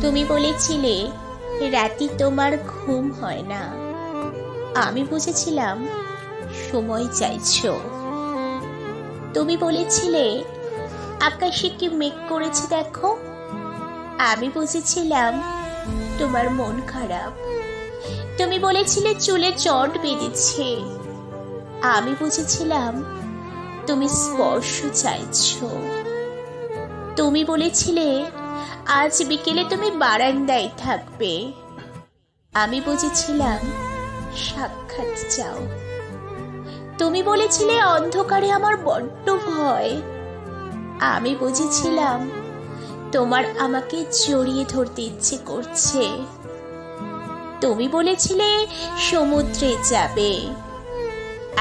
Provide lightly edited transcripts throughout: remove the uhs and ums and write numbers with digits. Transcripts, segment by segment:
তুমি বলেছিলে রাতে তোমার ঘুম হয় না। আমি বুঝেছিলাম সময় চাইছো। তুমি বলেছিলে আকাশে কি মেঘ করেছে দেখো। আমি বুঝেছিলাম তোমার মন খারাপ। তুমি বলেছিলে চুলে জট বেঁধেছে। আমি বুঝেছিলাম তুমি স্পর্শ চাইছো। তুমি বলেছিলে আজ বিকেলে তুমি বারান্দায় থাকবে। আমি বুঝেছিলাম সাক্ষাৎ চাও। তুমি বলেছিলে অন্ধকারে আমার বড্ড ভয়। আমি বুঝেছিলাম তোমার আমাকে জড়িয়ে ধরতে ইচ্ছে করছে। তুমি বলেছিলে সমুদ্রে যাবে।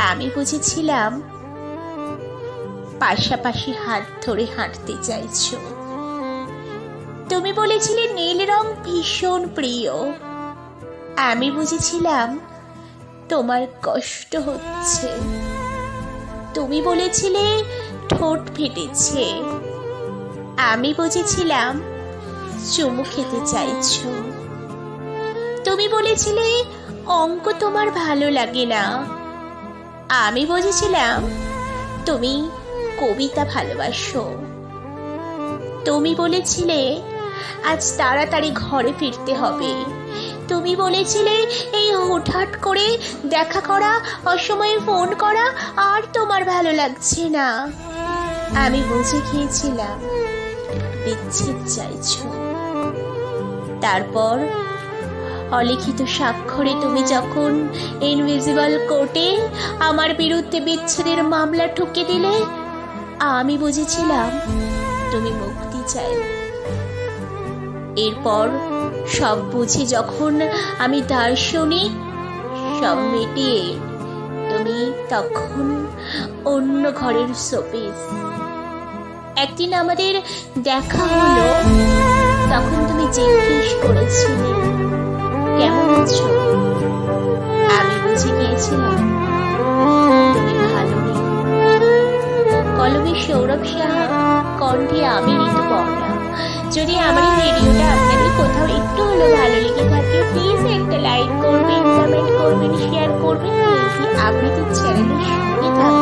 আমি বুঝেছিলাম পাশাপাশি হাত ধরে হাঁটতে চাইছো। তুমি বলেছিলে নীল রং ভীষণ প্রিয়। আমি বুঝেছিলাম তোমার কষ্ট হচ্ছে। তুমি বলেছিলে ঠোঁট ফেটেছে। আমি বুঝেছিলাম চুমু খেতে চাইছো। তুমি বলেছিলে অঙ্ক তোমার ভালো লাগে না। আমি বুঝেছিলাম তুমি কবিতা ভালোবাসো। তুমি বলেছিলে আজ তাড়াতাড়ি ঘরে ফিরতে হবে। তুমি বলেছিলে এই হঠাৎ করে দেখা করা, অসময়ে ফোন করা আর তোমার ভালো লাগছে না। আমি বুঝে গিয়েছিলাম বিচ্ছেদ চাইছো। তারপর অলিখিত স্বাক্ষরে তুমি যখন ইনভিজিবল কোর্টে আমার বিরুদ্ধে বিচ্ছেদের মামলা ঠুকে দিলে, আমি বুঝেছিলাম তুমি মুক্তি চাই। এরপর সব বুঝে যখন আমি দার্শনিক সব মিটিয়ে তুমি তখন অন্য ঘরের শোপিস। একদিন আমাদের দেখা হলো, তখন তুমি জিজ্ঞেস করেছিলে কেমন আছো। আমি বুঝে গিয়েছিলাম তুমি ভালো নেই। কলমে সৌরভ সাহা, কণ্ঠে আমি ঋতুপর্ণা। যদি আমার এই ভিডিওটা আপনাদের কোথাও একটু হলো ভালো লেগে থাকে, প্লিজ একটা লাইক করবেন, কমেন্ট করবেন, শেয়ার করবেন। আবৃত্তির চ্যানেলের সঙ্গে থাকবেন।